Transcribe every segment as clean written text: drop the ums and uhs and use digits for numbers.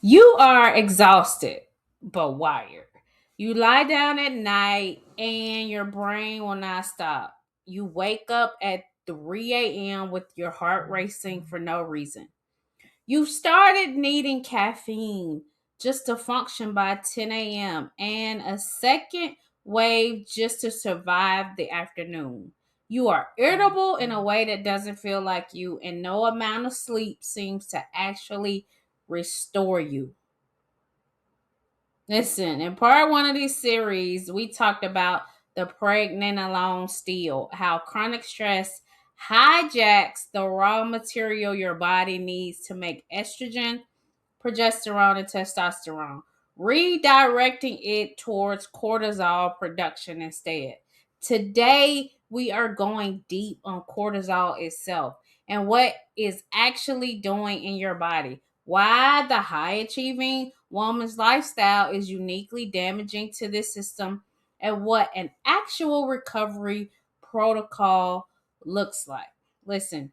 You are exhausted but wired. You lie down at night and your brain will not stop. You wake up at 3 a.m. with your heart racing for no reason. You've started needing caffeine just to function by 10 a.m. and a second wave just to survive the afternoon. You are irritable in a way that doesn't feel like you, and no amount of sleep seems to actually restore you. Listen, in part one of this series, we talked about the pregnant alone still, how chronic stress hijacks the raw material your body needs to make estrogen, progesterone, and testosterone, redirecting it towards cortisol production instead. Today, we are going deep on cortisol itself and what is actually doing in your body. Why the high achieving woman's lifestyle is uniquely damaging to this system, and what an actual recovery protocol looks like. Listen,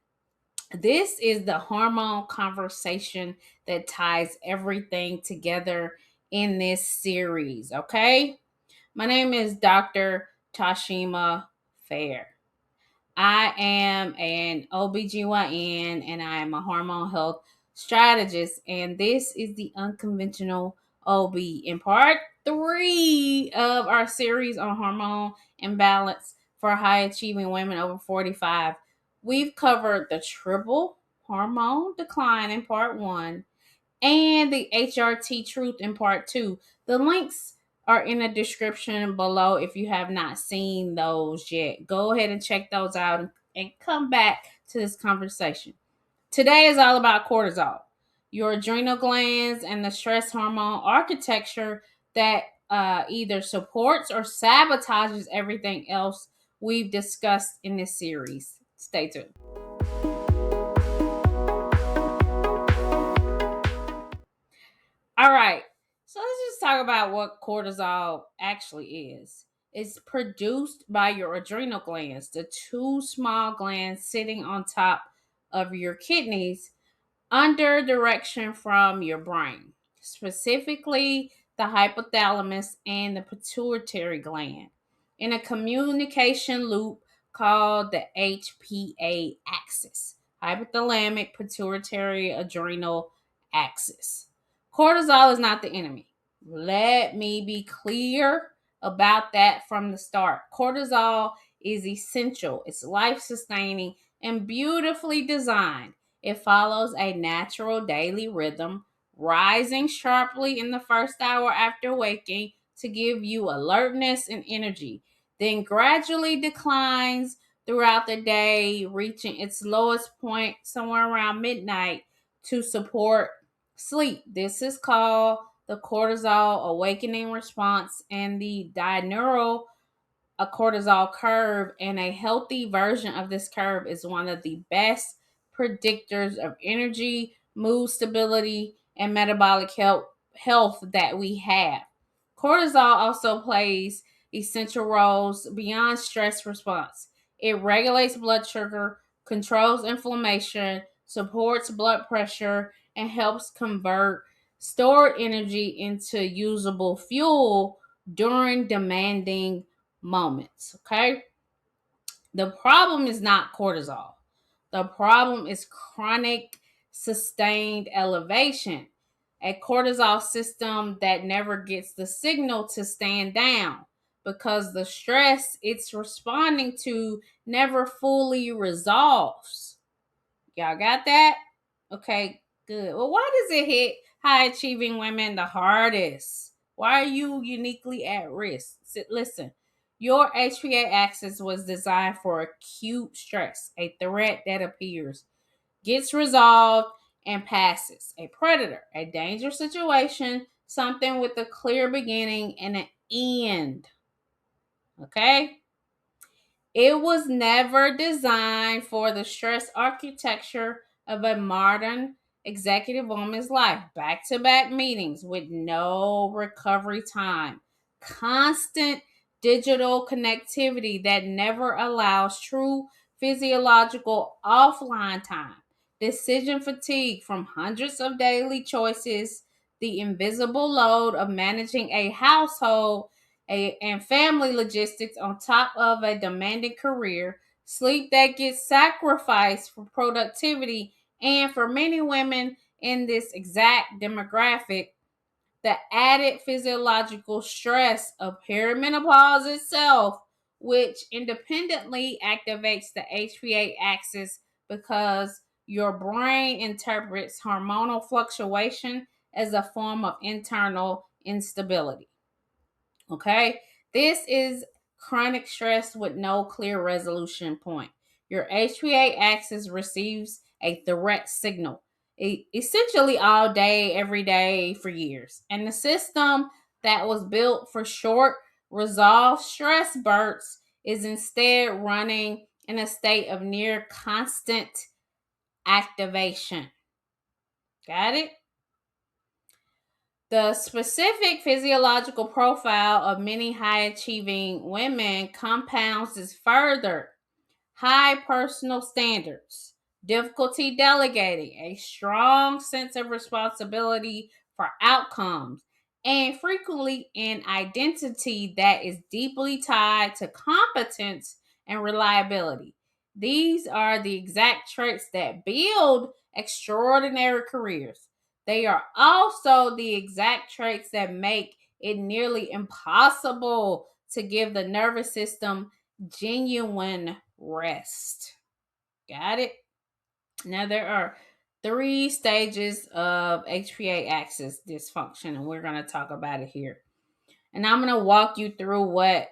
this is the hormone conversation that ties everything together in this series, okay? My name is Dr. Tasheema Fair. I am an OBGYN and I am a hormone health strategist, and this is the Unconventional OB in part three of our series on hormone imbalance for high achieving women over 45. We've covered the triple hormone decline in part one and the HRT truth in part two. The links are in the description below if you have not seen those yet. Go ahead and check those out and come back to this conversation. Today is all about cortisol, your adrenal glands, and the stress hormone architecture that either supports or sabotages everything else we've discussed in this series. Stay tuned. All right. So let's just talk about what cortisol actually is. It's produced by your adrenal glands, the two small glands sitting on top of your kidneys under direction from your brain, specifically the hypothalamus and the pituitary gland, in a communication loop called the HPA axis, hypothalamic pituitary adrenal axis. Cortisol is not the enemy. Let me be clear about that from the start. Cortisol is essential, it's life sustaining, and beautifully designed. It follows a natural daily rhythm, rising sharply in the first hour after waking to give you alertness and energy, then gradually declines throughout the day, reaching its lowest point somewhere around midnight to support sleep. This is called the cortisol awakening response, and the diurnal a cortisol curve, and a healthy version of this curve is one of the best predictors of energy, mood stability, and metabolic health that we have. Cortisol also plays essential roles beyond stress response. It regulates blood sugar, controls inflammation, supports blood pressure, and helps convert stored energy into usable fuel during demanding moments. Okay. The problem is not cortisol, the problem is chronic, sustained elevation. A cortisol system that never gets the signal to stand down because the stress it's responding to never fully resolves. Y'all got that? Okay, good. Well, why does it hit high achieving women the hardest? Why are you uniquely at risk? Listen, your HPA axis was designed for acute stress, a threat that appears, gets resolved, and passes. A predator, a dangerous situation, something with a clear beginning and an end. Okay? It was never designed for the stress architecture of a modern executive woman's life. Back to back meetings with no recovery time, constant digital connectivity that never allows true physiological offline time, decision fatigue from hundreds of daily choices the invisible load of managing a household and family logistics on top of a demanding career, sleep that gets sacrificed for productivity, and for many women in this exact demographic, the added physiological stress of perimenopause itself, which independently activates the HPA axis because your brain interprets hormonal fluctuation as a form of internal instability. Okay, this is chronic stress with no clear resolution point. Your HPA axis receives a threat signal essentially all day, every day for years. And the system that was built for short, resolved stress bursts is instead running in a state of near constant activation. Got it? The specific physiological profile of many high achieving women compounds this further. High personal standards, difficulty delegating, a strong sense of responsibility for outcomes, and frequently an identity that is deeply tied to competence and reliability. These are the exact traits that build extraordinary careers. They are also the exact traits that make it nearly impossible to give the nervous system genuine rest. Got it? Now, there are three stages of HPA axis dysfunction, and we're going to talk about it here. And I'm going to walk you through what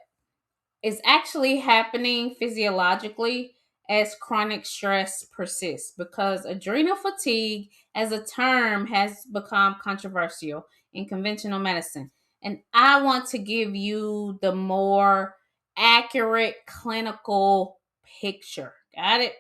is actually happening physiologically as chronic stress persists, because adrenal fatigue as a term has become controversial in conventional medicine. And I want to give you the more accurate clinical picture. Got it?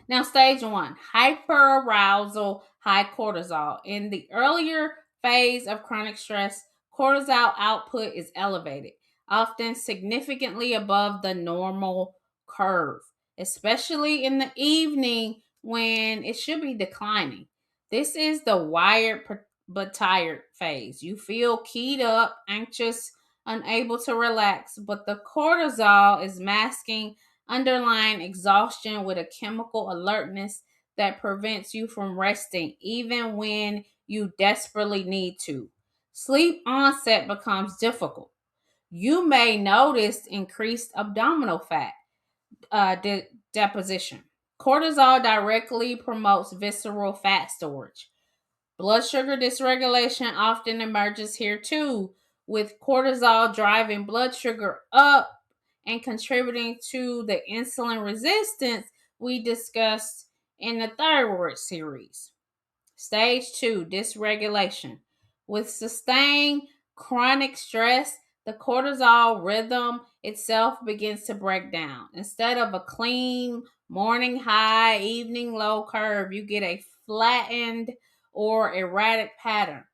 Now, stage one, hyperarousal, high cortisol. In the earlier phase of chronic stress, cortisol output is elevated, often significantly above the normal curve, especially in the evening when it should be declining. This is the wired but tired phase. You feel keyed up, anxious, unable to relax, but the cortisol is masking underlying exhaustion with a chemical alertness that prevents you from resting even when you desperately need to. Sleep onset becomes difficult. You may notice increased abdominal fat deposition. Cortisol directly promotes visceral fat storage. Blood sugar dysregulation often emerges here too, with cortisol driving blood sugar up and contributing to the insulin resistance we discussed in the thyroid series. Stage 2, dysregulation. With sustained chronic stress, the cortisol rhythm itself begins to break down. Instead of a clean morning high, evening low curve, you get a flattened or erratic pattern.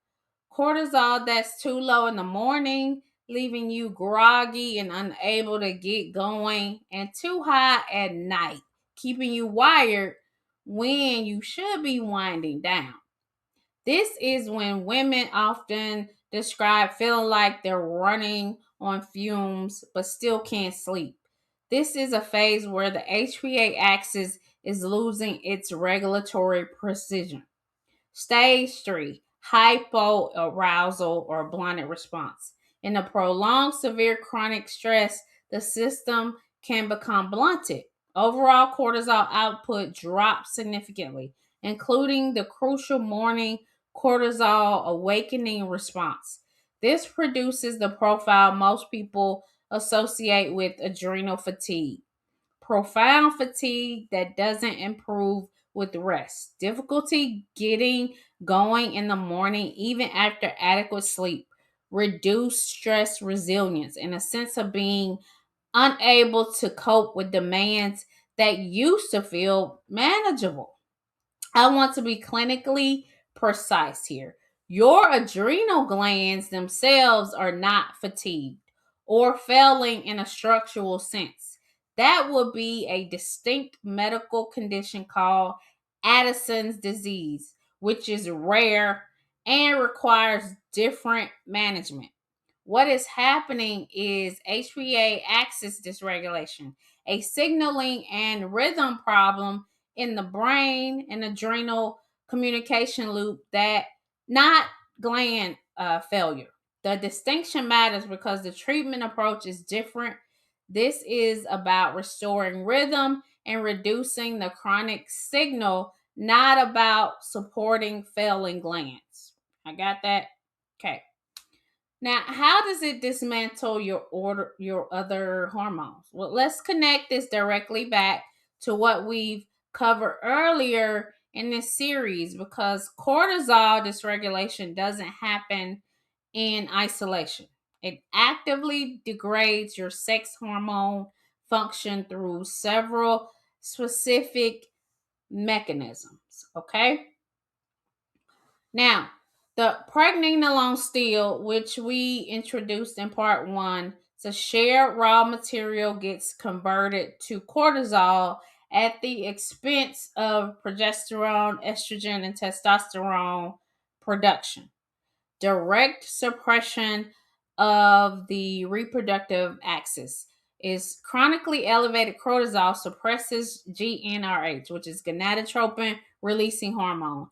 Cortisol that's too low in the morning, leaving you groggy and unable to get going, and too high at night, keeping you wired when you should be winding down. This is when women often describe feeling like they're running on fumes but still can't sleep. This is a phase where the HPA axis is losing its regulatory precision. Stage 3, hypoarousal or blunted response. In a prolonged severe chronic stress, the system can become blunted. Overall cortisol output drops significantly, including the crucial morning cortisol awakening response. This produces the profile most people associate with adrenal fatigue. Profound fatigue that doesn't improve with rest, difficulty getting going in the morning even after adequate sleep, reduced stress resilience, and a sense of being unable to cope with demands that used to feel manageable. I want to be clinically precise here. Your adrenal glands themselves are not fatigued or failing in a structural sense. That would be a distinct medical condition called Addison's disease, which is rare and requires different management. What is happening is HPA axis dysregulation, a signaling and rhythm problem in the brain and adrenal communication loop, that not gland failure. The distinction matters because the treatment approach is different. This is about restoring rhythm and reducing the chronic signal, not about supporting failing glands. I got that? Okay. Now, how does it dismantle your other hormones? Well, let's connect this directly back to what we've covered earlier in this series, because cortisol dysregulation doesn't happen in isolation. It actively degrades your sex hormone function through several specific mechanisms. Okay? Now, the pregnenolone steal, which we introduced in part one, it's a shared raw material, gets converted to cortisol at the expense of progesterone, estrogen, and testosterone production. Direct suppression of the reproductive axis is chronically elevated cortisol suppresses GnRH, which is gonadotropin releasing hormone,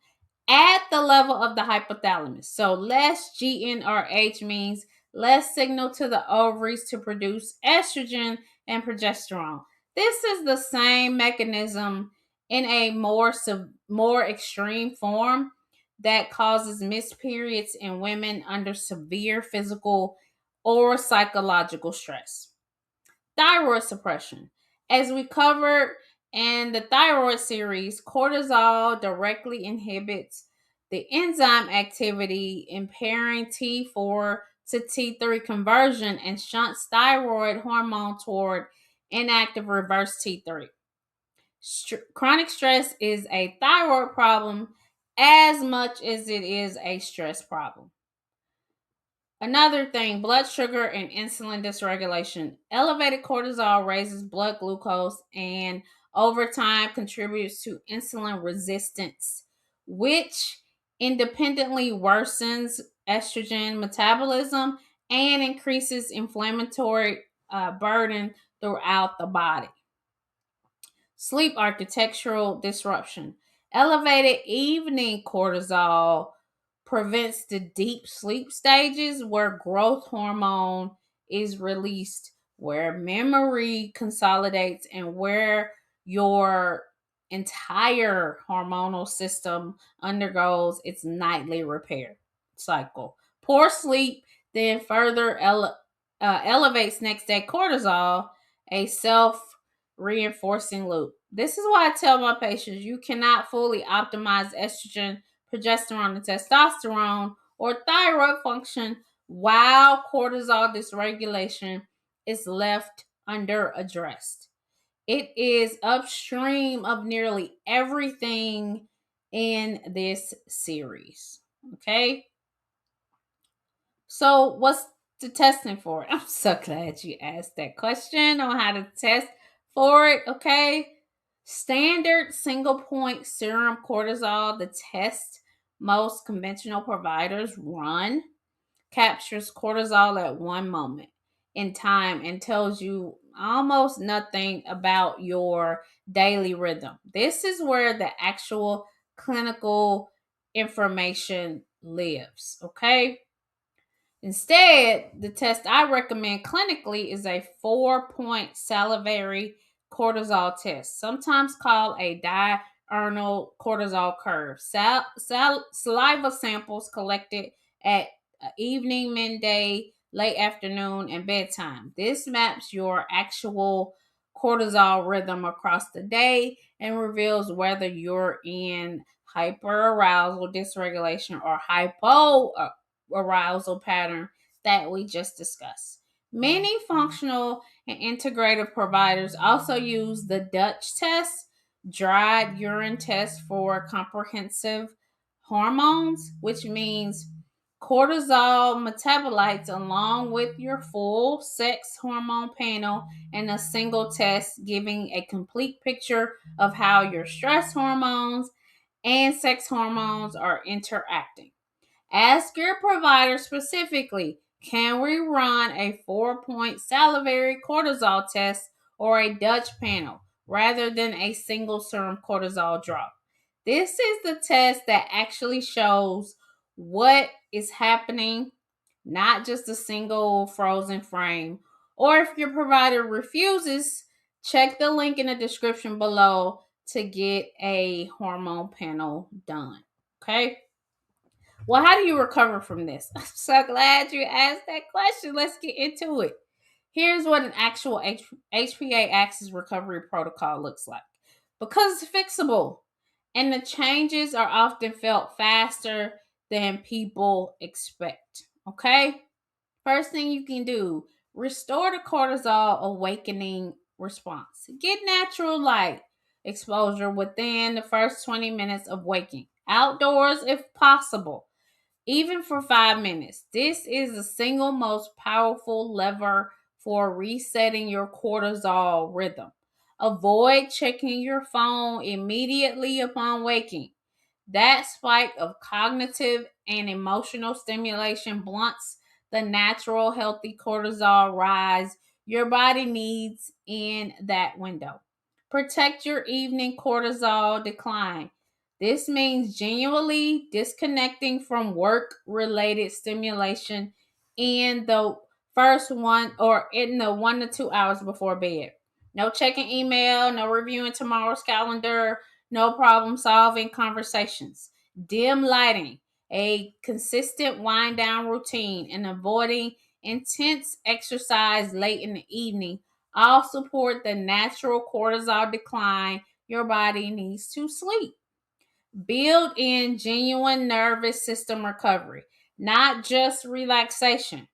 at the level of the hypothalamus. So less GnRH means less signal to the ovaries to produce estrogen and progesterone. This is the same mechanism in a more extreme form that causes missed periods in women under severe physical or psychological stress. Thyroid suppression. As we covered in the thyroid series, cortisol directly inhibits the enzyme activity, impairing T4 to T3 conversion, and shunts thyroid hormone toward inactive reverse T3. Chronic stress is a thyroid problem as much as it is a stress problem. Another thing, blood sugar and insulin dysregulation. Elevated cortisol raises blood glucose and over time contributes to insulin resistance, which independently worsens estrogen metabolism and increases inflammatory burden throughout the body. Sleep architectural disruption. Elevated evening cortisol prevents the deep sleep stages where growth hormone is released, where memory consolidates, and where your entire hormonal system undergoes its nightly repair cycle. Poor sleep then further elevates next day cortisol, a self reinforcing loop. This is why I tell my patients you cannot fully optimize estrogen, progesterone, and testosterone or thyroid function while cortisol dysregulation is left underaddressed. It is upstream of nearly everything in this series. Okay? So, what's the testing for it? I'm so glad you asked that question on how to test for it. Okay. Standard single point serum cortisol, the test most conventional providers run, captures cortisol at one moment in time and tells you almost nothing about your daily rhythm. This is where the actual clinical information lives. Okay. Instead, the test I recommend clinically is a 4-point salivary cortisol test, sometimes called a diurnal cortisol curve. Saliva samples collected at evening, midday, late afternoon, and bedtime. This maps your actual cortisol rhythm across the day and reveals whether you're in hyperarousal dysregulation or hypo arousal pattern that we just discussed. Many functional and integrative providers also use the Dutch test, dried urine test, for comprehensive hormones, which means cortisol metabolites along with your full sex hormone panel in a single test, giving a complete picture of how your stress hormones and sex hormones are interacting. Ask your provider specifically, can we run a 4-point salivary cortisol test or a Dutch panel rather than a single serum cortisol drop? This is the test that actually shows what is happening, not just a single frozen frame. Or if your provider refuses, check the link in the description below to get a hormone panel done. Okay? Well, how do you recover from this? I'm so glad you asked that question. Let's get into it. Here's what an actual HPA axis recovery protocol looks like. Because it's fixable and the changes are often felt faster than people expect. Okay? First thing you can do, restore the cortisol awakening response. Get natural light exposure within the first 20 minutes of waking. Outdoors if possible, even for 5 minutes. This is the single most powerful lever for resetting your cortisol rhythm. Avoid checking your phone immediately upon waking. That spike of cognitive and emotional stimulation blunts the natural healthy cortisol rise your body needs in that window. Protect your evening cortisol decline. This means genuinely disconnecting from work related stimulation in the in the 1 to 2 hours before bed. No checking email, no reviewing tomorrow's calendar, no problem solving conversations. Dim lighting, a consistent wind down routine, and avoiding intense exercise late in the evening all support the natural cortisol decline your body needs to sleep. Build in genuine nervous system recovery, not just relaxation.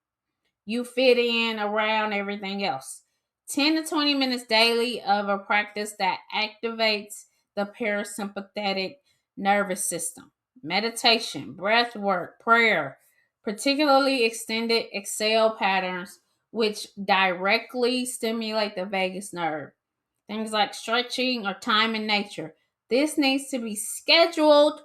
You fit in around everything else. 10 to 20 minutes daily of a practice that activates the parasympathetic nervous system. Meditation, breath work, prayer, particularly extended exhale patterns, which directly stimulate the vagus nerve. Things like stretching or time in nature. This needs to be scheduled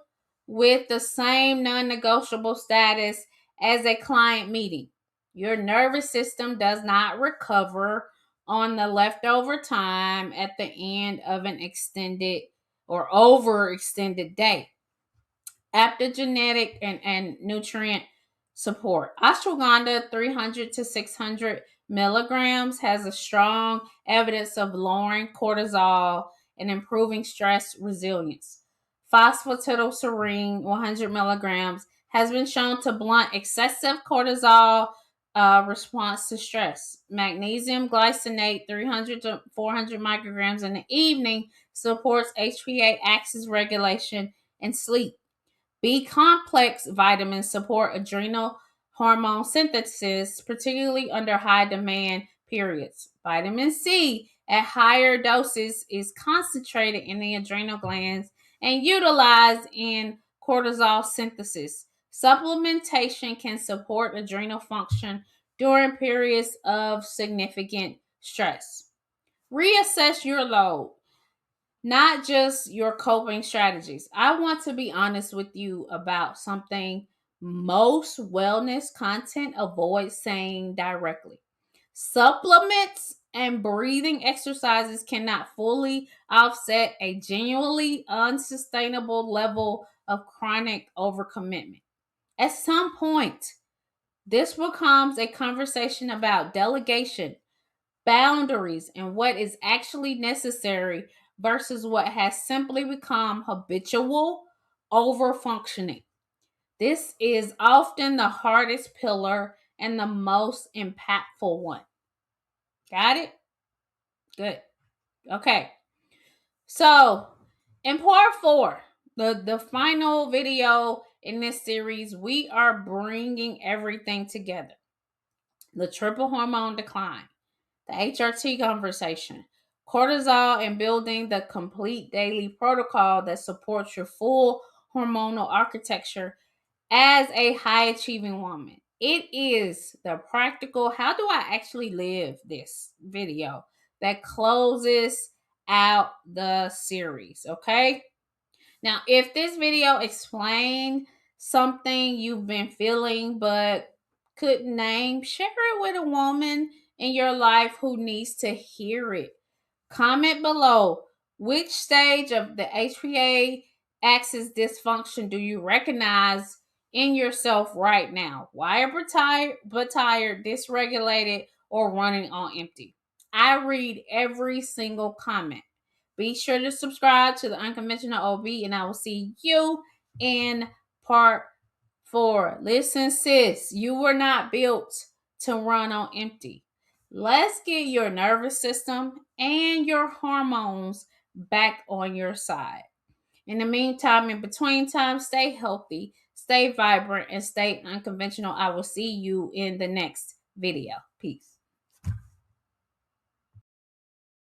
with the same non negotiable status as a client meeting. Your nervous system does not recover on the leftover time at the end of an extended or overextended day. Genetic and nutrient support. Ashwagandha 300 to 600 milligrams has a strong evidence of lowering cortisol and improving stress resilience. Phosphatidylserine 100 milligrams has been shown to blunt excessive cortisol response to stress. Magnesium glycinate 300 to 400 micrograms in the evening supports HPA axis regulation and sleep. B complex vitamins support adrenal hormone synthesis, particularly under high demand periods. Vitamin C at higher doses is concentrated in the adrenal glands and utilized in cortisol synthesis. Supplementation can support adrenal function during periods of significant stress. Reassess your load, not just your coping strategies. I want to be honest with you about something most wellness content avoids saying directly. Supplements and breathing exercises cannot fully offset a genuinely unsustainable level of chronic overcommitment. At some point, this becomes a conversation about delegation, boundaries, and what is actually necessary versus what has simply become habitual over functioning. This is often the hardest pillar and the most impactful one. Got it? Good. Okay. So, in part 4, the final video in this series, we are bringing everything together. The triple hormone decline, the HRT conversation, cortisol, and building the complete daily protocol that supports your full hormonal architecture as a high achieving woman. It is the practical, how do I actually live this video that closes out the series, okay? Now, if this video explained something you've been feeling but couldn't name, share it with a woman in your life who needs to hear it. Comment below, which stage of the HPA axis dysfunction do you recognize in yourself right now? Wired but tired, dysregulated, or running on empty? I read every single comment. Be sure to subscribe to the Unconventional OB, and I will see you in part 4. Listen, sis, you were not built to run on empty. Let's get your nervous system and your hormones back on your side. In the meantime, in between time, stay healthy, stay vibrant, and stay unconventional. I will see you in the next video. Peace.